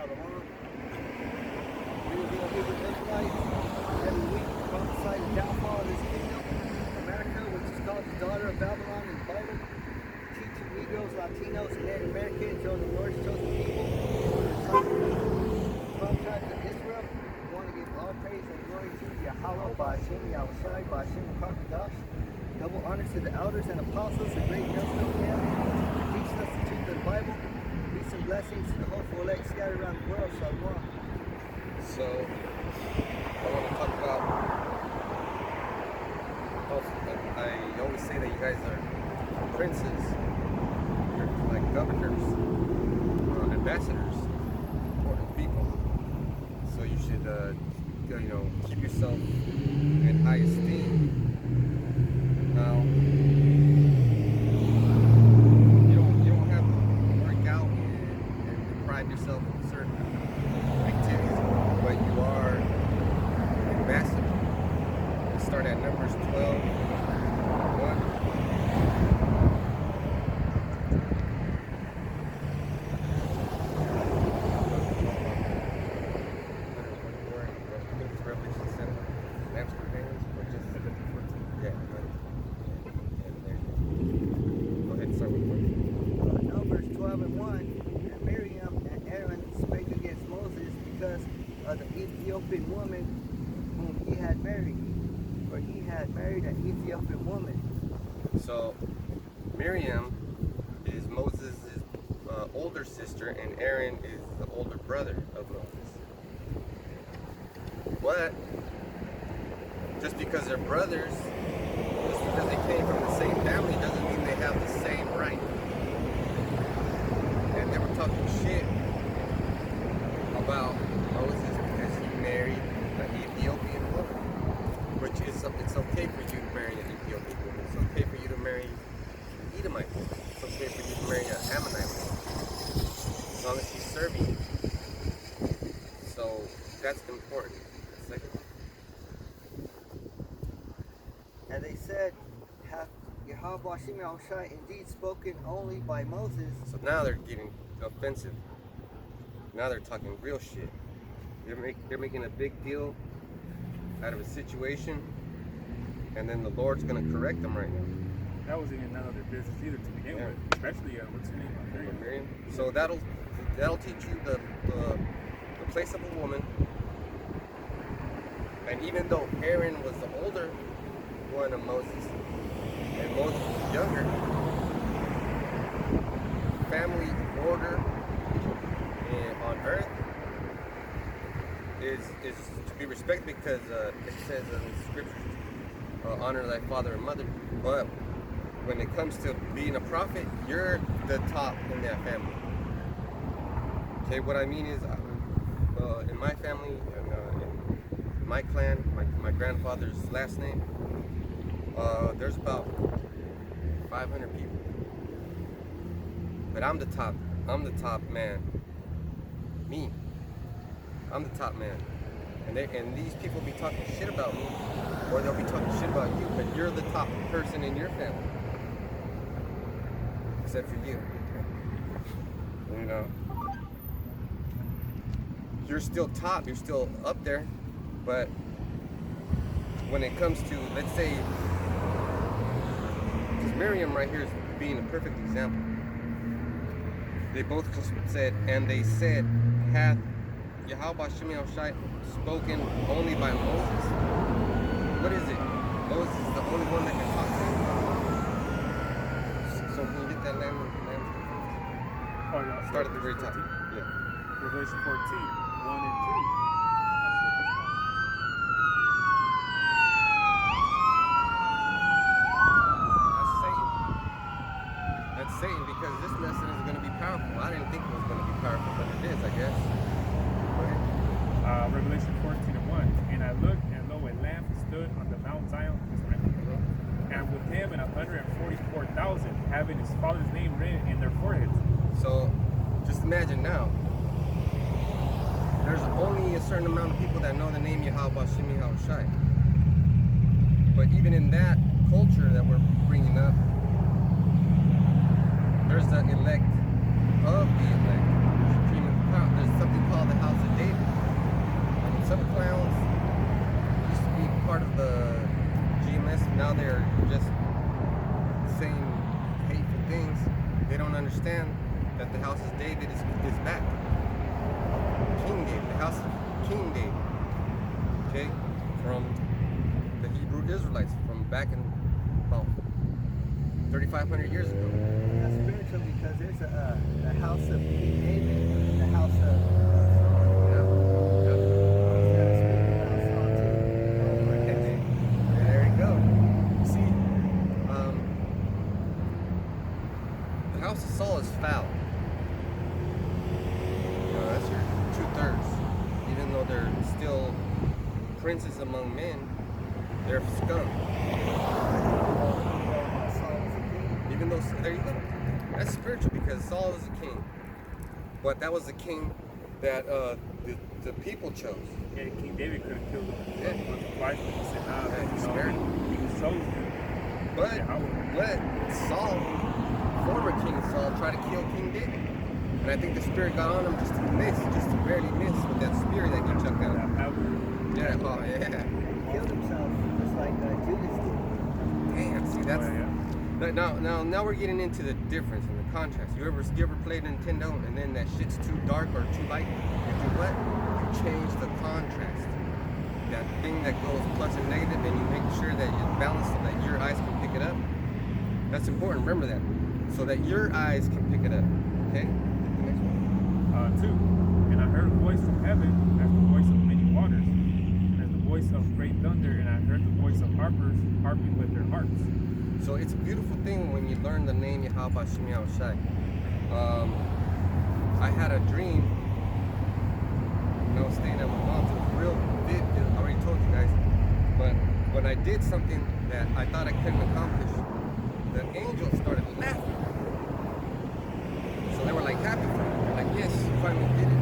Babylon. We will be a Hebrew Israelite. Every week prophesy the downfall of this kingdom, America, which is called the daughter of Babylon in the Bible. Teaching Negroes, Latinos, and Native Americans, you're the Lord's chosen people. The 12 tribes of Israel. We want to give all praise and glory to Yahweh, Ba'ashem, Yahushai, Ba'ashem, Kakadash. Double honors to the elders and apostles, the great millstone man, for teaching us the truth of the Bible. Peace and blessings to the hopeful elect scattered around the world. Shalom. So, I want to talk about, I always say that you guys are princes, you're like governors, ambassadors, important people. So you should, keep yourself in high esteem. Now, you don't have to work out and deprive yourself of certain activities, but you are an ambassador. Let's start at Numbers 12, 1. Numbers 12 and 1. And Miriam and Aaron spake against Moses because of the Ethiopian woman whom he had married. For he had married an Ethiopian woman. So, Miriam is Moses' older sister, and Aaron is the older brother of Moses. But, just because they're brothers, just because they came from the same family, doesn't mean they have the same right. And they were talking shit about Moses because he married an Ethiopian woman. Which is, it's okay for you to marry an Ethiopian woman. It's okay for you to marry an Edomite woman. It's okay for you to marry an Ammonite woman. As long as she's serving you. So that's important. Second. And they said, hath Yahweh Shem Yahushai indeed spoken only by Moses? So now they're getting offensive. Now they're talking real shit. They're making a big deal out of a situation, and then the Lord's going to correct them right now. That wasn't even none of their business either to begin with. Especially, what's her name? Miriam. So that'll teach you the place of a woman. And even though Aaron was the older one of Moses, and Moses was younger, family order on earth is to be respected because it says in the scriptures, honor thy father and mother. But when it comes to being a prophet, you're the top in that family. Okay, what I mean is, in my family, in my clan, my grandfather's last name, there's about 500 people. But I'm the top man. Me. I'm the top man. And these people be talking shit about me, or they'll be talking shit about you, but you're the top person in your family. Except for you. You know. You're still top, you're still up there, but when it comes to, let's say, because Miriam right here is being a perfect example. They both said, and they said, hath Yahweh Shem Yahushai spoken only by Moses? What is it? Moses is the only one that can talk to him? So can you get that land? Oh, yeah. Start at the very top. Yeah. Revelation 14, 1 and 2. That's Satan, because this lesson is going to be powerful. I didn't think it was going to be powerful, but it is, I guess. Revelation 14 and 1. And I looked, and lo, a lamb stood on the Mount Zion, and with him and 144,000, having his father's name written in their foreheads. So, just imagine now, there's only a certain amount of people that know the name Yahweh Shem Yahushai. But even in that culture that we're bringing up, there's the elect of the elect, the cream of the there's something called the House of David. And some clowns used to be part of the GMS. Now they're just saying hateful things. They don't understand that the House of David is back. King David, the House of King David. Okay, from the Hebrew Israelites from back in about 3,500 years ago. That's spiritual because there's a house of King David, and the house of Yeah. There you go. See, the house of Saul is foul. That's your 2/3. Even though they're still princes among men, they're scum. Even though, there you go. That's spiritual because Saul is a king. But that was the king that the people chose. Yeah, King David could have killed him Yeah. once or twice, but he said, nah, Yeah, he you spared know, him. he was chosen. But Saul, former King Saul, tried to kill King David. And I think the spirit got on him just to barely miss with that spear that he chucked out. Yeah, oh yeah. He killed himself just like Judas did. Damn, see that's Oh, yeah. now we're getting into the difference and the contrast. You ever played Nintendo and then that shit's too dark or too light? You do what? You change the contrast. That thing that goes plus and negative, and you make sure that it's balanced so that your eyes can pick it up. That's important. Remember that, so that your eyes can pick it up. Okay. The next one. 2. And I heard a voice from heaven as the voice of many waters, and as the voice of great thunder, and I heard the voice of harpers harping with their harps. So it's a beautiful thing when you learn the name Yahweh Shem Yahushai. I had a dream when I was staying at my mom's. It was real vivid. I already told you guys. But when I did something that I thought I couldn't accomplish, the angels started laughing. So they were like happy for me. They're like, yes, you finally did it.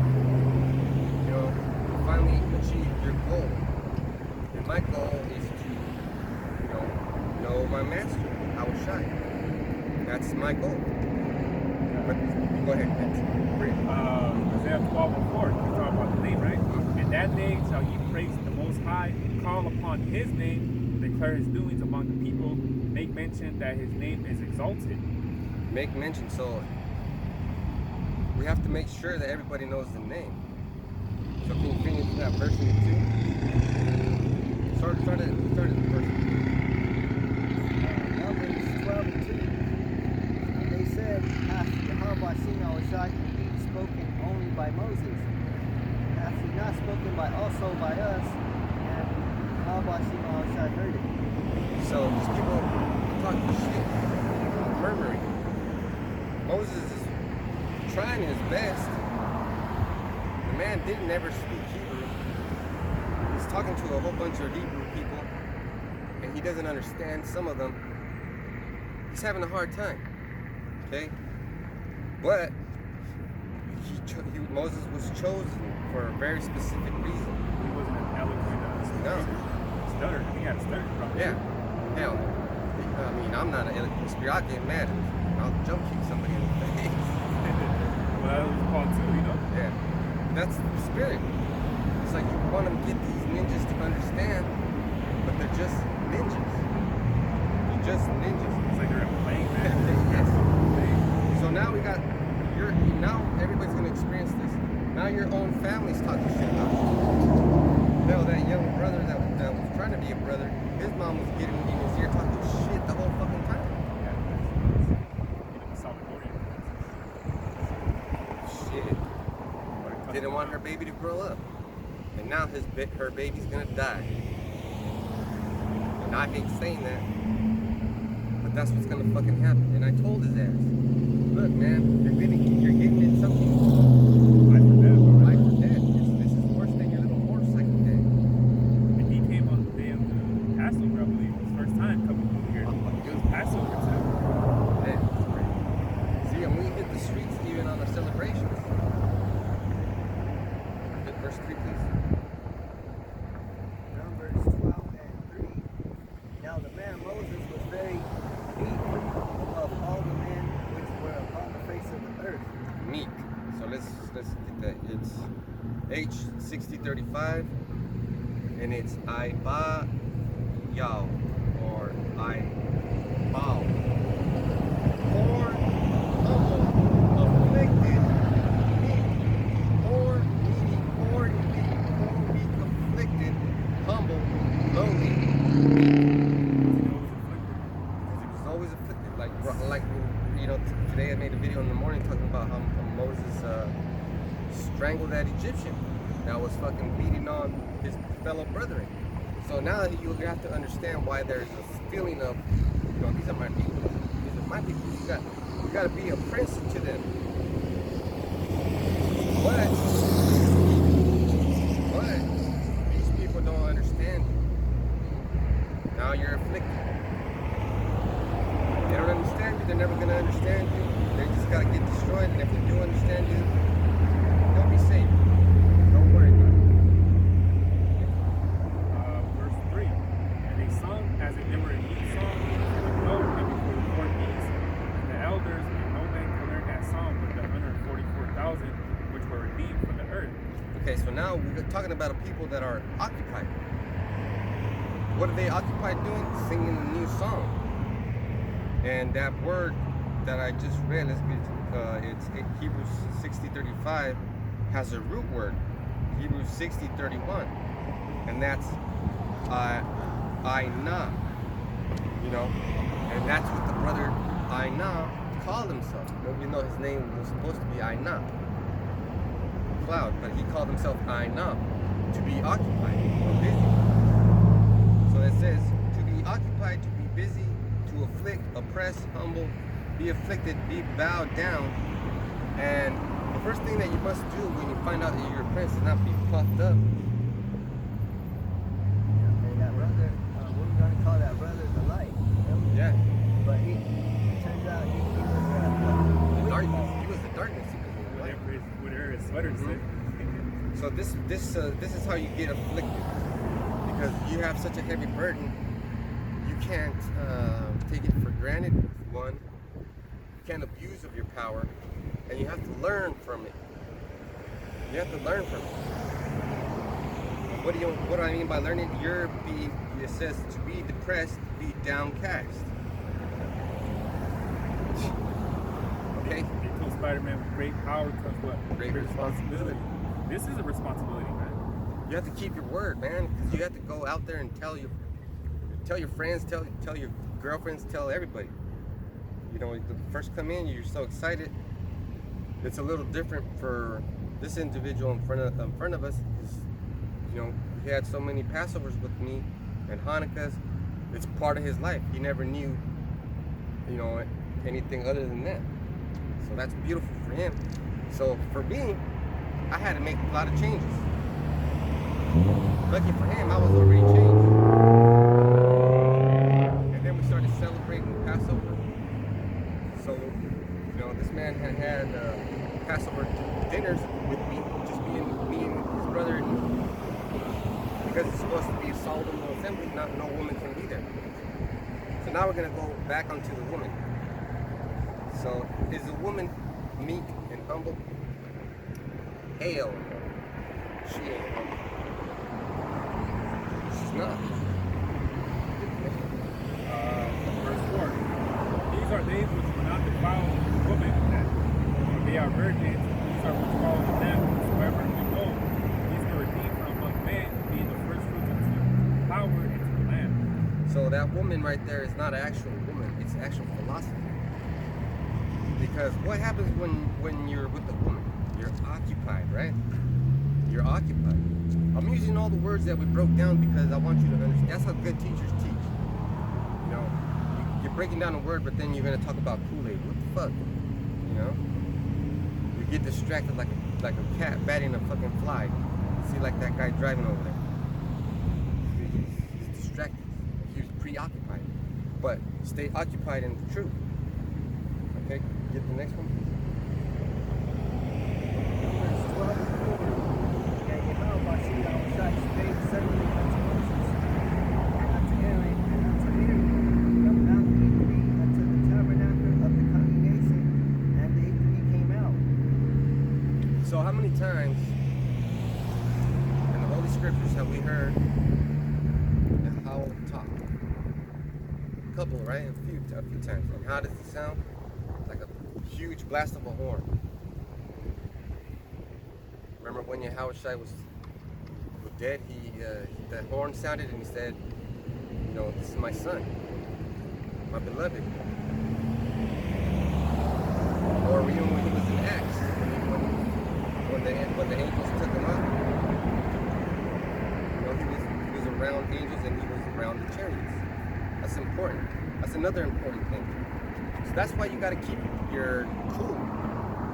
You know, you finally achieved your goal. And my goal is to, know my master. I will shine. That's my goal. But go ahead. Isaiah 12:4, you talk about the name, right? And that day shall ye praise the Most High, call upon His name, declare His doings among the people, make mention that His name is exalted. Make mention. So we have to make sure that everybody knows the name. So can you finish that verse 2? Start at the verse. Numbers 12:2. And they said, hath Yahweh Shem Yahushai indeed spoken only by Moses? Hath he not spoken also by us? And Yahweh Shem Yahushai heard it. So these people talking shit, murmuring. Moses is trying his best. The man didn't ever speak Hebrew. He's talking to a whole bunch of Hebrew people, and he doesn't understand some of them. He's having a hard time. Okay, but Moses was chosen for a very specific reason. He wasn't an eloquent stutter. He had a stutter problem. Yeah. Hell, I mean, I'm not an eloquent speaker. I'll get mad and I'll jump kick somebody in the face. Well, that was called too, you know? Yeah. That's the spirit. It's like you want to get these ninjas to understand, but they're just ninjas. They're just ninjas. It's like they're playing that. Yes. So now now everybody's gonna experience this. Now your own family's talking shit about you. No, that young brother that was trying to be a brother, his mom was getting in his ear talking shit the whole fucking time. Shit. Didn't want her baby to grow up. And now her baby's gonna die. And I hate saying that, but that's what's gonna fucking happen. And I told his ass, look man, you're getting in something. Life or death. Life or death. This is worse than your little motorcycle day. And he came on the day of the Passover, I believe. His first time coming over here. It was Passover too. Yeah, it's crazy. See, and we hit the streets even on our celebrations. Hit verse 3, please. Numbers 12:3. Now the man Moses was very meek above all the men which were upon the face of the earth. Meek. let's get that. It's H6035, and it's I ba yao, or I bow. Poor, humble, afflicted, meek, poor, needy, poor, weak, afflicted, humble, lowly, because he was always afflicted. Like you know, today I made a video in the morning talking about how Moses strangled that Egyptian that was fucking beating on his fellow brethren. So now you have to understand why there's a feeling of, you know, these are my people. These are my people. You got to be a prince to them. But these people don't understand you. Now you're afflicted. They don't understand you. They're never gonna understand you. They just gotta get destroyed. And if they do understand you, they'll be saved. Don't worry about it. Verse 3. And they sung as if they were a new song, with no and before the 4 beasts, and the elders, and no man could learn that song but the 144,000 which were redeemed from the earth. Okay, so now we're talking about a people that are occupied. What are they occupied doing? Singing a new song. And that word that I just read, it's Hebrews 60:35, has a root word, Hebrews 60:31, and that's Ainah, you know, and that's what the brother Ainah called himself. Nobody know his name was supposed to be Ainah, cloud, but he called himself Ainah, to be occupied or busy. So it says to be occupied, to be busy, to afflict, oppress, humble, be afflicted, be bowed down. And the first thing that you must do when you find out that you're a prince is not be puffed up. And that brother, we're going to call that brother the light. You know? Yeah. But it turns out he was The darkness. He was the darkness. He was the light. Whatever his sweater said. So this is how you get afflicted, because you have such a heavy burden. You can't take it for granted. One, you can't abuse of your power, and you have to learn from it. You have to learn from it. What do I mean by learning? It says to be depressed, be downcast. Okay. They told Spider-Man, with great power comes what? Great responsibility. This is a responsibility, man. You have to keep your word, man, because you have to go out there and tell your friends, tell your girlfriends, tell everybody. You know, the first come in, you're so excited. It's a little different for this individual in front of us, because, you know, he had so many Passovers with me and Hanukkahs. It's part of his life. He never knew, you know, anything other than that. So that's beautiful for him. So for me, I had to make a lot of changes. Lucky for him, I was already changed. And then we started celebrating Passover. So, you know, this man had Passover dinners with me, just me and his brother, and because it's supposed to be a solemn assembly, no woman can be there. So now we're gonna go back onto the woman. So, is the woman meek and humble? Hell no. She ain't humble. She's not. Verse 4. These are days which will not defile the woman that they are virgins. These are which follow them whosoever we know. These are redeemed from among men, being the first fruits unto power and to the Lamb. So that woman right there is not an actual woman, it's actual philosophy. Because what happens when you're with a woman? You're occupied, right? You're occupied. I'm using all the words that we broke down because I want you to understand. That's how good teachers teach. You know, you're breaking down a word, but then you're going to talk about Kool-Aid. What the fuck? You know? You get distracted like a cat batting a fucking fly. See, like that guy driving over there. He's distracted. He's preoccupied. But stay occupied in the truth. Okay? Get the next one. Verse 12 and 4. And Jehoshapat spake suddenly unto Moses, and unto Aaron, come out quickly unto the tabernacle of the congregation, and they came out. So So how many times in the Holy Scriptures have we heard Yahweh talk? A couple, right? A few times. And how does it sound? Like a huge blast of a horn. Remember when Yahushua was dead, the horn sounded and he said, you know, this is my son, my beloved. Or even when he was in Acts, when the angels took him up, you know, he was around angels and he was around the chariots. That's important. That's another important thing. So that's why you got to keep your cool.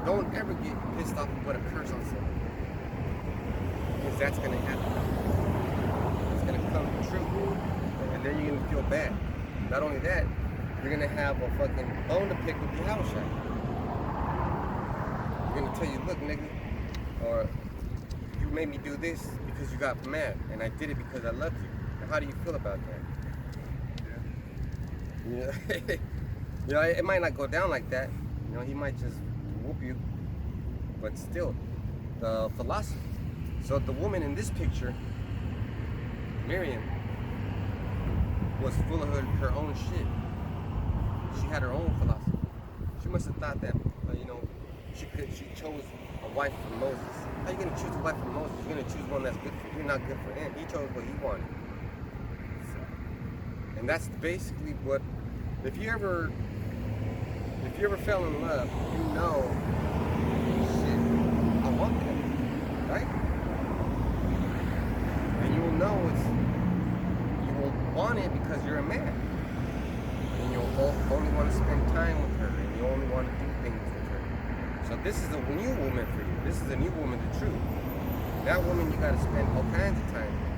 Don't ever get pissed off and put a curse on someone. Because that's going to happen. It's going to come true. And then you're going to feel bad. Not only that, you're going to have a fucking bone to pick with Yahusha. You're going to tell you, look, nigga, or you made me do this because you got mad. And I did it because I loved you. And how do you feel about that? Yeah. You know, it might not go down like that. You know, he might just whoop you. But still, the philosophy. So the woman in this picture, Miriam, was full of her own shit. She had her own philosophy. She must have thought that, you know, she chose a wife from Moses. How are you going to choose a wife from Moses? You're going to choose one that's good for you, not good for him. He chose what he wanted. And that's basically what, if you ever fell in love, you know, shit, I want that, right? And you will know you will want it because you're a man. And you'll only want to spend time with her, and you only want to do things with her. So this is a new woman for you. This is a new woman, the truth. That woman you got to spend all kinds of time with.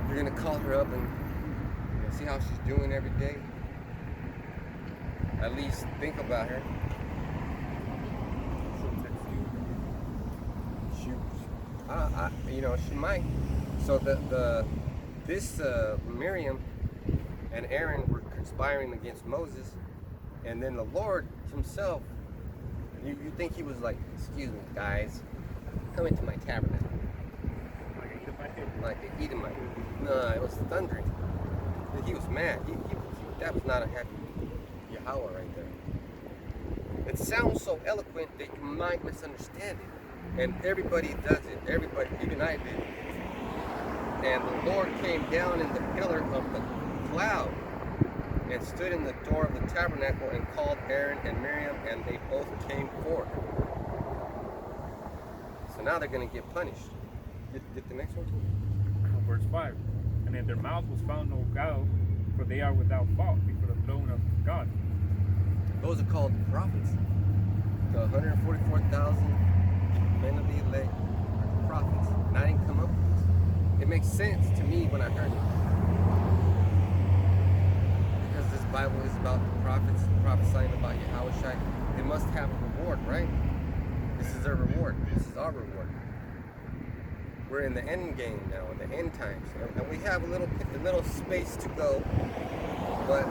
You're going to call her up and see how she's doing every day. At least think about her. You know, she might. So this Miriam and Aaron were conspiring against Moses, and then the Lord himself, you think he was like, excuse me, guys, come into my tabernacle. Like an Edomite. No, it was thundering. He was mad. That was not a happy Yahweh right there. It sounds so eloquent that you might misunderstand it. And everybody does it. Everybody, even I did. And the Lord came down in the pillar of the cloud and stood in the door of the tabernacle and called Aaron and Miriam, and they both came forth. So now they're going to get punished. Get the next one. Verse 5. And in their mouth was found no guile, for they are without fault before the throne of God. Those are called prophets. The 144,000 men of the elect are prophets. And I didn't come up with this. It makes sense to me when I heard it. Because this Bible is about the prophets, prophesying about Yahushua. They must have a reward, right? This is their reward. This is our reward. We're in the end game now, in the end times, and we have a little space to go, but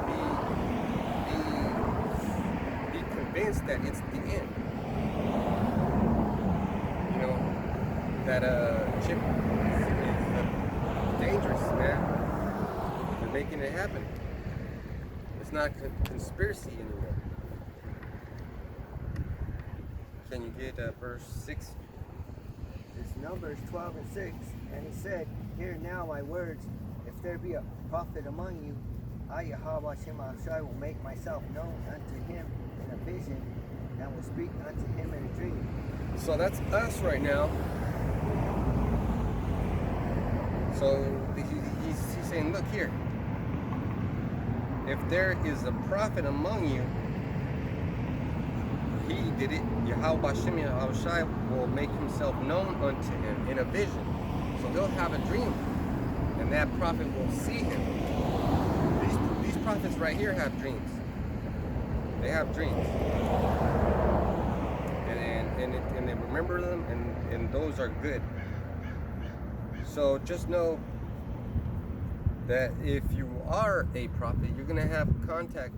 be convinced that it's the end. You know that chip is dangerous, man. They're making it happen. It's not a conspiracy anymore. Can you get verse 6? It's Numbers 12 and 6, and he said, hear now my words, if there be a prophet among you, I, Yahweh Shemashai, will make myself known unto him in a vision, and will speak unto him in a dream. So that's us right now. So he's saying, look here, if there is a prophet among you, he did it. Yahweh Shem Yahushai will make himself known unto him in a vision. So he'll have a dream, and that prophet will see him. These prophets right here have dreams. They have dreams, and they remember them, and those are good. So just know that if you are a prophet, you're gonna have contact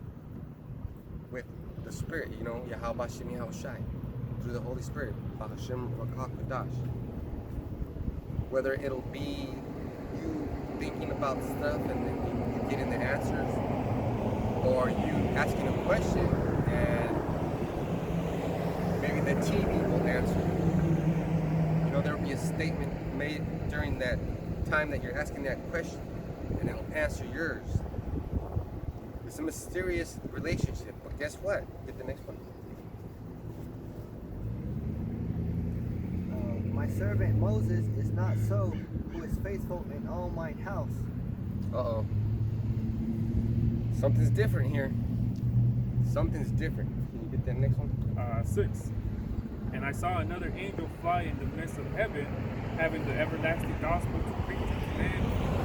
with the Spirit, you know, Yahweh Shem Yahushai. through the Holy Spirit. Bahashem Rakah Kadash. Whether it'll be you thinking about stuff and then you getting the answers, or you asking a question and maybe the TV will answer you. You know, there will be a statement made during that time that you're asking that question, and it'll answer yours. It's a mysterious relationship, but guess what? Get the next one. My servant Moses is not so, who is faithful in all mine house. Uh-oh. Something's different here. Something's different. Can you get that next one? 6. And I saw another angel fly in the midst of heaven, having the everlasting gospel to preach unto men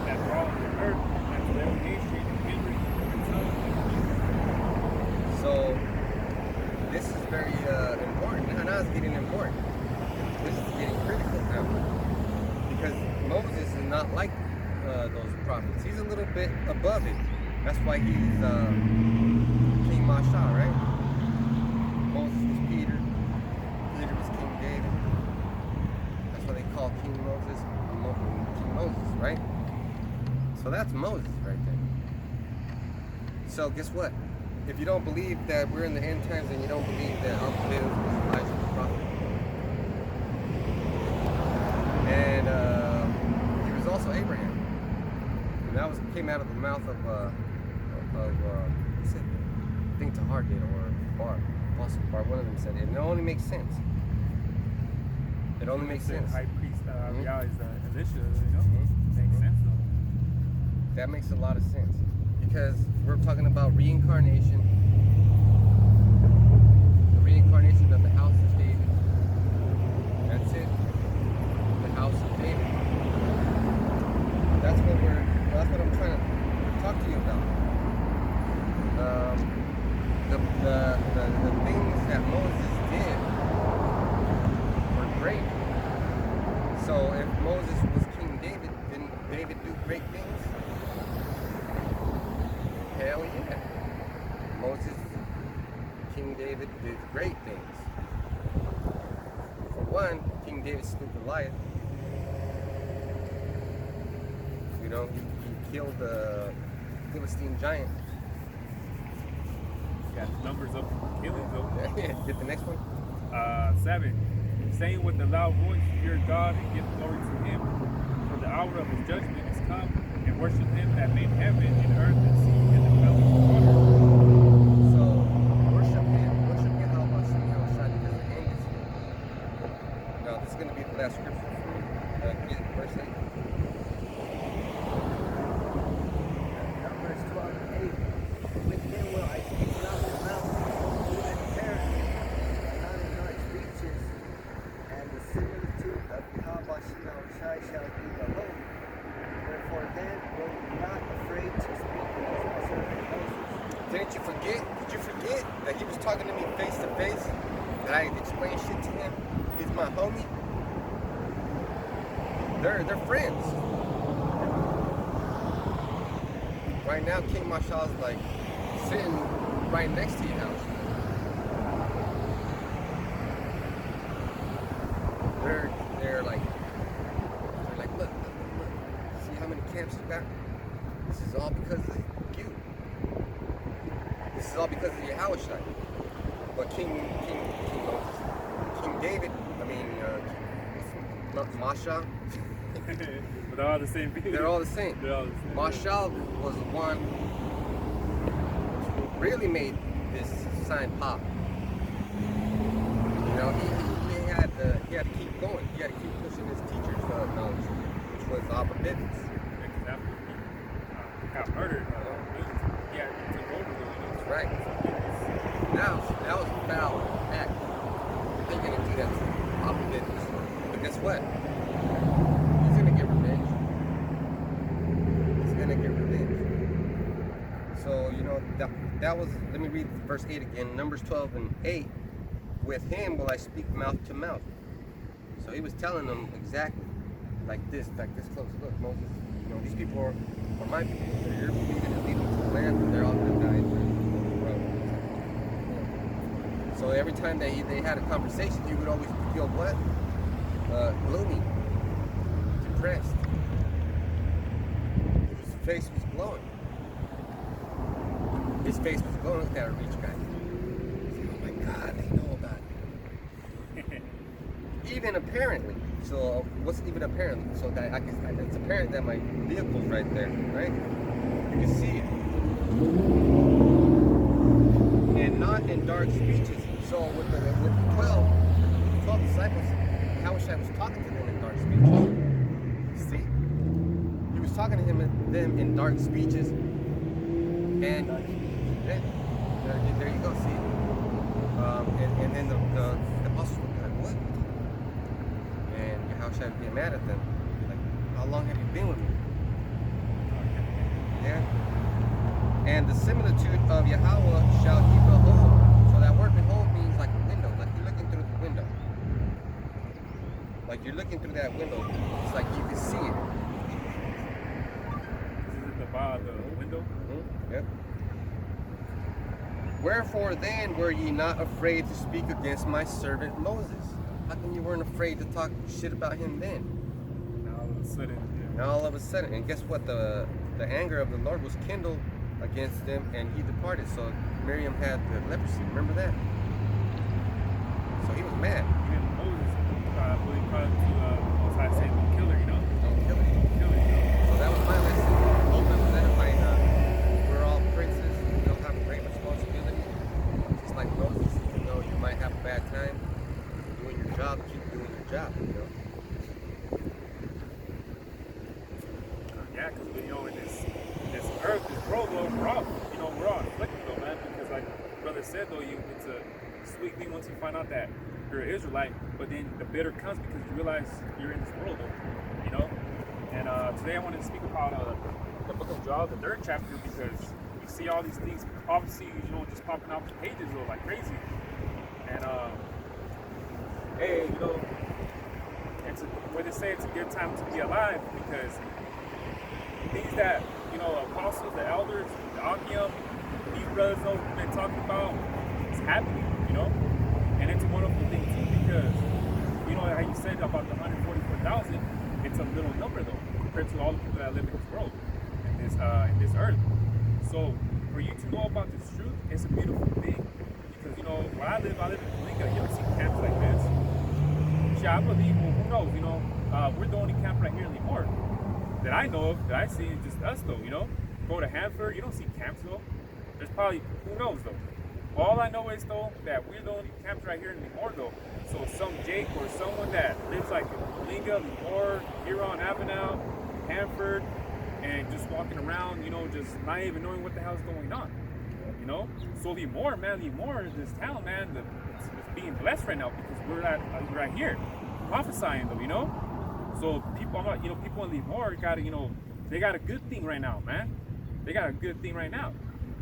that dwell on the earth, and to every nation and kindred and tongue and people. So, this is very important. Now it's getting important. This is getting critical now. Because Moses is not like those prophets. He's a little bit above it. That's why he's King Masha, right? Moses was Peter. Peter was King David. That's why they call King Moses King Moses, right? So that's Moses right there. So guess what? If you don't believe that we're in the end times, and you don't believe that Uncle David was Elijah the prophet, and he was also Abraham, and that came out of the mouth of what's it? I think Tahar did, or Bar, Apostle Bar. One of them said it. And it only makes sense. It only makes sense. High priest realized Elisha, you know, makes sense though. That makes a lot of sense, because we're talking about reincarnation, the reincarnation of the house of David. That's it. The house of David. That's what I'm trying to talk to you about. The things that Moses did were great. So if Moses was King David, didn't David do great things? Hell yeah. Moses, King David did great things. For one, King David slew Goliath. You know, he killed the Philistine giant. Got numbers up for killings though. Get the next one. 7. Saying with a loud voice, fear God and give glory to him. For the hour of his judgment is come, and worship him that made heaven and earth and sea and the fountains of water. So, worship him. Worship Yahweh Shai, because the end is here. Now, this is going to be the last scripture for me. Verse 8. Numbers 12 and 8. With him will I speak mouth to mouth, and parable, and not speeches, and the similitude of Yahweh Shai shall be the Lord. Wherefore then were we not afraid to speak against my servant Moses. Did you forget that he was talking to me face to face? That I had explained shit to him? He's my homie. They're friends. Right now, King Mashal's like sitting right next to your house. They're like, look. See how many camps you got? This is all because of you. This is all because of Yahushua. But King David, Masha. But they're all the same people. They're all the same. Marshall was the one who really made this sign pop. You know, he had to keep going. He had to keep pushing his teacher's knowledge, which was Abba Bivens. Because after he got murdered, he had to take over the village. Right. Now, that was a foul act. They're going to do that to Abba Bivens. But guess what? He's going to get revenge. So, you know, that was, let me read verse 8 again. Numbers 12 and 8. With him will I speak mouth to mouth. So he was telling them exactly like this close. Look, Moses, you know, these people are my people. They're your people. You're going to lead them to the land, and they're all going to die. So So every time they had a conversation, he would always feel what? Gloomy, depressed. His face was glowing. His face was glowing. Look at that rich guy. Oh my God, they know about it. Even apparently. So what's even apparently? So that it's apparent that my vehicle's right there, right? You can see it. And not in dark speeches. So with the 12 disciples, Jehoshapat was talking to them in dark speeches. See? He was talking to them in dark speeches. And yeah, there you go, see? And then the apostles were like, what? And Jehoshapat would get mad at them. Like, how long have you been with me? Yeah. And the similitude of Yahweh shall he behold. So that word behold means like a window, like you're looking through the window. Like you're looking through that window. It's like you can see it. Is it the window? Mm-hmm. Yep. Wherefore then were ye not afraid to speak against my servant Moses? How come you weren't afraid to talk shit about him then? Now all of a sudden, yeah. Now all of a sudden, and guess what? The anger of the Lord was kindled against them, and he departed. So Miriam had the leprosy. Remember that? So he was mad. Even Moses, really proud to Most High say, don't kill her, you know? Don't kill it. Don't kill her, you know? So that was my lesson. Old identifying we're all princes. We don't have a great responsibility. Just like Moses, you know, you might have a bad time. Doing your job, keep doing your job, you know? Yeah, because you know, in this earth, this world, though, we're all afflicted, though, man. Because like brother said, though, it's a sweet thing once you find out that you're an Israelite, but then the bitter comes because you realize you're in this world, though, you know. And today I wanted to speak about the book of Joel, the 3rd chapter, because you see all these things, obviously, you know, just popping off the pages, though, like crazy. And hey, you know, they say it's a good time to be alive because things that, you know, apostles, the elders, the Akim, these brothers know we've been talking about, it's happening, you know? And it's a wonderful thing too because, you know, how you said about the 144,000, it's a little number though, compared to all the people that live in this world, in this earth. So for you to know about this truth, it's a beautiful thing. Because, you know, where I live in Kalinga, you don't see camps like this. Yeah, I believe, well, who knows, you know, we're the only camp right here anymore that I know of, that I see, is just us though, you know. Go to Hanford, you don't see camps though. There's probably, who knows though. All I know is though, that we're the only camps right here anymore though. So some Jake or someone that lives like in Kalinga, Lemore, Huron, Avenel, Hanford, and just walking around, you know, just not even knowing what the hell's going on. You know? So Lemore, this town, man, it's being blessed right now because we're right here, prophesying though, you know? So people in Lemore got, you know, they got a good thing right now, man. They got a good thing right now.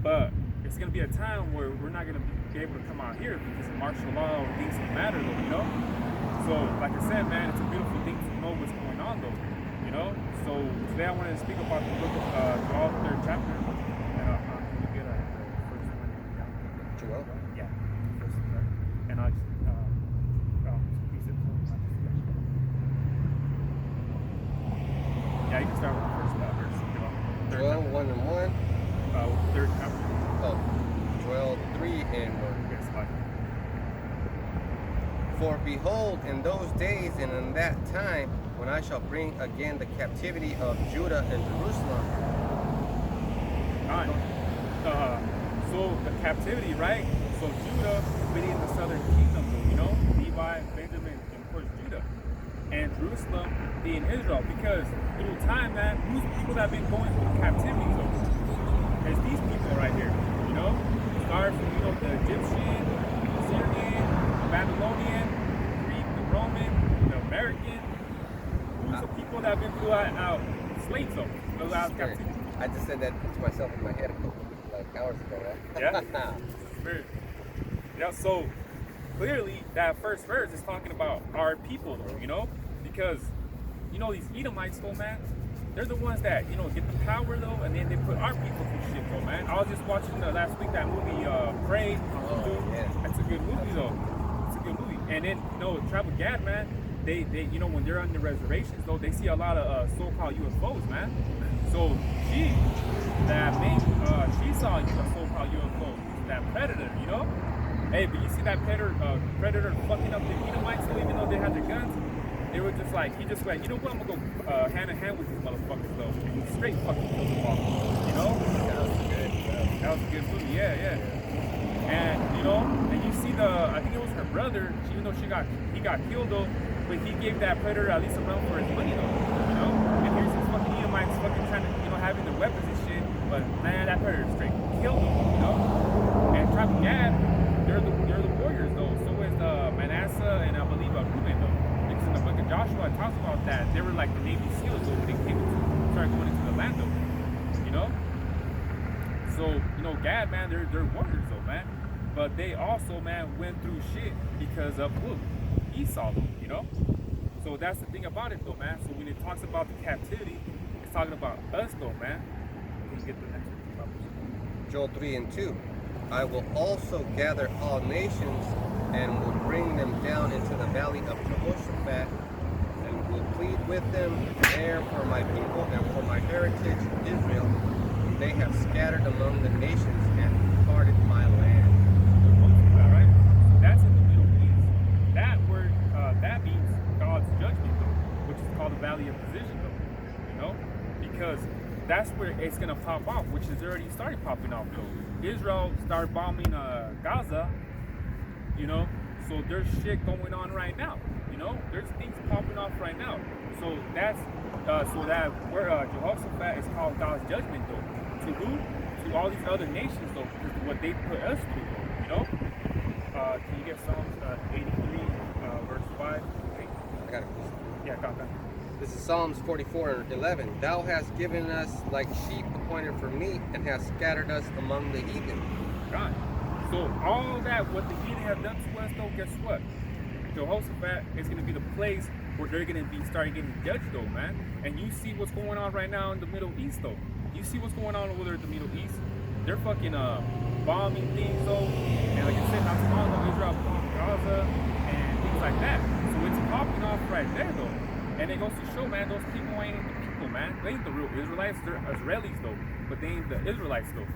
But it's gonna be a time where we're not gonna be able to come out here because of martial law or things that matter though, you know? So like I said, man, it's a beautiful thing to know what's going on though, you know? So today I wanted to speak about the book of Joel, 3rd chapter. And can you get a first one? Joel? Yeah, first one. And I'll just piece it. Yeah, you can start with the first verse. Joel 1 and 1. 3rd chapter. Oh, Joel 3 and 1. Yes, like. For behold, in those days and in that time, when I shall bring again the captivity of Judah and Jerusalem. So the captivity, right? So Judah being the southern kingdom, you know, Levi, Benjamin, and of course Judah, and Jerusalem being Israel. Because through time, man, who's the people that have been going through captivity though? It's these people right here, you know. Starting from, you know, the Egyptian, the Syrian, the Babylonian, the Greek, the Roman, the American. Who's the people that have been through slaves though? Those out of captivity. I just said that to myself in my head a couple hours ago, right? Yeah. Spirit. Yeah, so clearly that first verse is talking about our people though, you know? Because, you know, these Edomites though, man, they're the ones that, you know, get the power though, and then they put our people through shit though, man. I was just watching last week that movie, Prey on Hulu. Yeah. That's a good movie though. It's a good movie. And then Tribe of Gad, man. They when they're on the reservations though, they see a lot of so-called UFOs, man. So she saw a so-called UFO, that predator, Hey, but you see that predator fucking up the Edomites, so even though they had their guns, they were just like, he just went, you know what, I'm gonna go hand in hand with these motherfuckers though. And he straight fucking killed them all, That was good. That was a good movie, yeah. And and you see I think it was her brother, even though he got killed though, but he gave that predator at least a run for his money though, And here's these fucking Edomites fucking trying to, having their weapons and shit, but man, that predator straight killed them, And Tribe of Gad, they're the warriors though. So is Manasseh and I believe Reuben though. Because in the book of Joshua it talks about that they were like the Navy SEALs though when they started going into the land though. So Gad, man, they're warriors though, man. But they also, man, went through shit because of Esau though, So that's the thing about it though, man. So when it talks about the captivity, it's talking about us though, man. Can you get the next one? Joel 3:2. I will also gather all nations and will bring them down into the valley of Jehoshapat and will plead with them there for my people and for my heritage Israel. They have scattered among the nations and departed my land. All right. So that's in the Middle East. That word, that means God's judgment though, which is called the valley of decision though, because that's where it's gonna pop off, which has already started popping off though. Israel started bombing Gaza, so there's shit going on right now, there's things popping off right now. So that's so that where Jehoshaphat is called God's judgment though. To who? To all these other nations though, because what they put us through though, Can you get Psalms 83, verse 5? Okay. I got it. Yeah, got that. This is Psalms 44:11. Thou hast given us like sheep appointed for meat, and hast scattered us among the heathen. God. So all that, what the heathen have done to us, though, guess what? Jehoshaphat is going to be the place where they're going to be starting getting judged, though, man. And you see what's going on right now in the Middle East, though. You see what's going on over there in the Middle East. They're fucking bombing things, though. And like I said, not too long ago, Israel bombed Gaza and things like that. So it's popping off right there, though. And it goes to show, man, those people ain't the people, man. They ain't the real Israelites. They're Israelis, though. But they ain't the Israelites, though.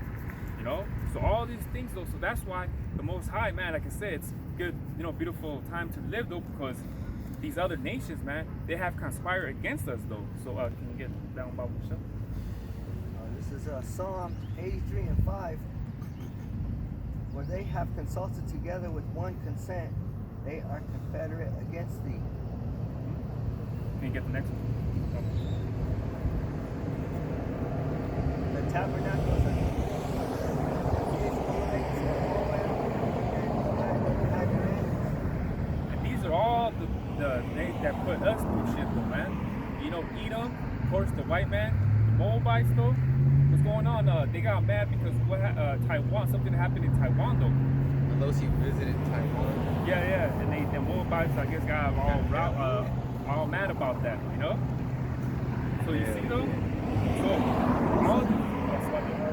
You know? So all these things, though. So that's why the Most High, man, like I said, it's good, beautiful time to live, though, because these other nations, man, they have conspired against us, though. So can you get down about Michelle? This is Psalm 83 and 5, where they have consulted together with one consent, they are confederate against thee. Can you get the next one? The tabernacles of and these are all the they that put us through shit, though, man. Edom, of course, the white man, the Moabites, though. What's going on? They got mad because Taiwan, something happened in Taiwan, though. Pelosi visited Taiwan. Yeah, and the Moabites, I guess, got all mad about that, So you see, though. So all of these. It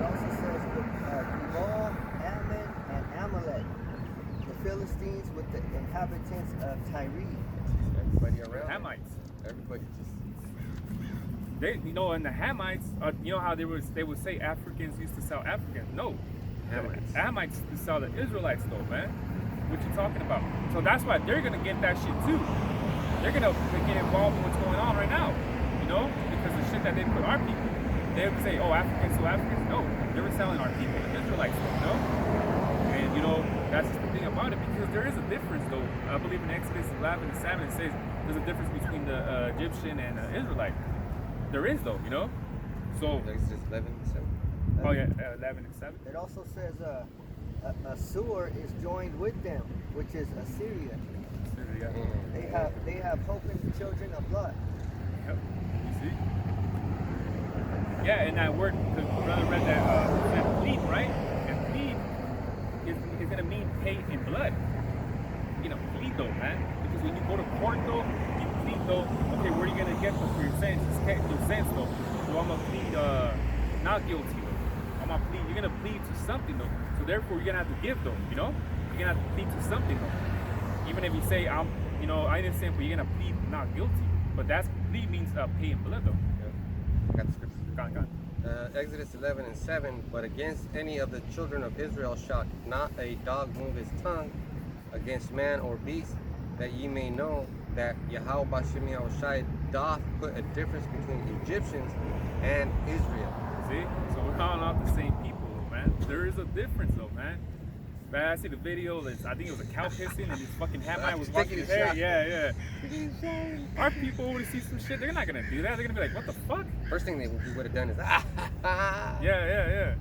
also says Gebal, Ammon, and Amalek, the Philistines with the inhabitants of Tyre. Everybody around. Hamites. Everybody just. They, and the Hamites, how they would say Africans used to sell Africans. No, Hamites. Hamites used to sell the Israelites, though, man. What you talking about? So that's why they're gonna get that shit too. They're gonna get involved in what's going on right now, because the shit that they put our people. They would say, oh, Africans, so Africans. No, they were selling our people, the Israelites, And that's just the thing about it, because there is a difference, though. I believe in Exodus 11 and 7 it says there's a difference between the Egyptian and Israelite. There is, though, So. Exodus 11:7. Oh yeah, 11 and 7. It also says Assur is joined with them, which is Assyria. They have hope in the children of blood. Yep. You see? Yeah, and that word, the brother read that said plead, right? And plead is gonna mean pay in blood. Plead though, man. Because when you go to court though, you plead though, okay, where are you gonna get this for your sentence? Your sentence though. So I'm gonna plead not guilty though. You're gonna plead to something though. So therefore you're gonna have to give though, you're gonna have to plead to something though. Even if you say I'm, you know, I innocent, but you're gonna plead not guilty. But that's plea means pay in blood though. Yeah. Got the scripture. Gone. Exodus 11:7. But against any of the children of Israel shall not a dog move his tongue against man or beast, that ye may know that Yahweh Bashem Yahushai doth put a difference between Egyptians and Israel. See? So we're calling out the same people, man. There is a difference though, man. Man, I see the video. I think it was a cow pissing, and this fucking Hamite was washing his hair. Yeah. Our people would see some shit. They're not gonna do that. They're gonna be like, "What the fuck?" First thing they would have done is Yeah.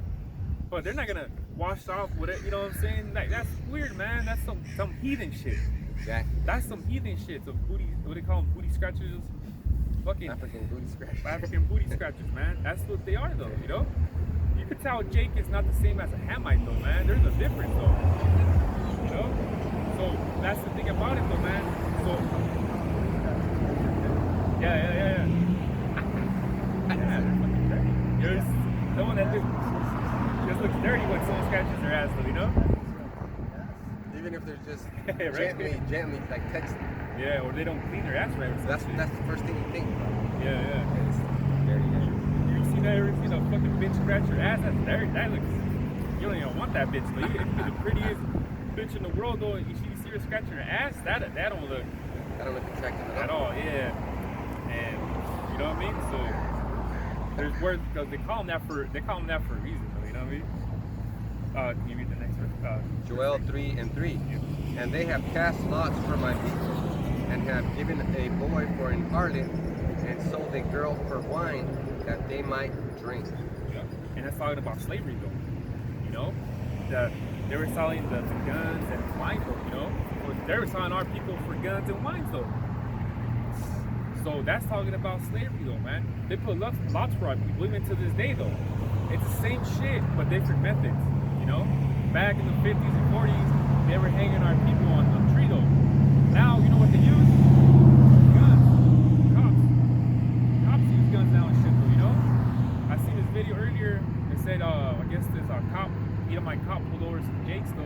But they're not gonna wash off with it. You know what I'm saying? Like that's weird, man. That's some heathen shit. Exactly. That's some heathen shit. So booty, what do they call them? Booty scratchers. Fucking African booty scratchers. African booty scratchers, man. That's what they are, though. You know. You could tell Jake is not the same as a Hamite, though, man. There's a difference, though. You know? So, that's the thing about it, though, man. So, yeah. Yeah, they're fucking dirty. There's someone that just looks dirty when someone scratches their ass, though, you know? Even if they're just Right. gently, like texting. Yeah, or they don't clean their ass right or something. That's the first thing you think about. Yeah. It's dirty. Ever seen a fucking bitch scratch her ass? That's dirty. That looks. You don't even want that bitch. Though. It could be the prettiest bitch in the world, though. You see her scratching her ass? That don't look. I don't look attractive At all. Yeah. And you know what I mean? So there's words because they call them that for a reason, though. You know what I mean? Can you read the next verse? Joel 3:3. And they have cast lots for my people, and have given a boy for an harlot, and sold a girl for wine, that they might drink. Yeah. And that's talking about slavery, though. You know, they were selling the guns and wine, though. You know, they were selling our people for guns and wines, though. So that's talking about slavery, though, man. They put lots for our people, even to this day, though. It's the same shit, but different methods. You know, back in the 50s and 40s, they were hanging our people on a tree, though. Now, you know what they use? Guns. Cops use guns now and shit, though, you know? I seen this video earlier. It said, I guess this cop, Edomite cop pulled over some Jakes, though.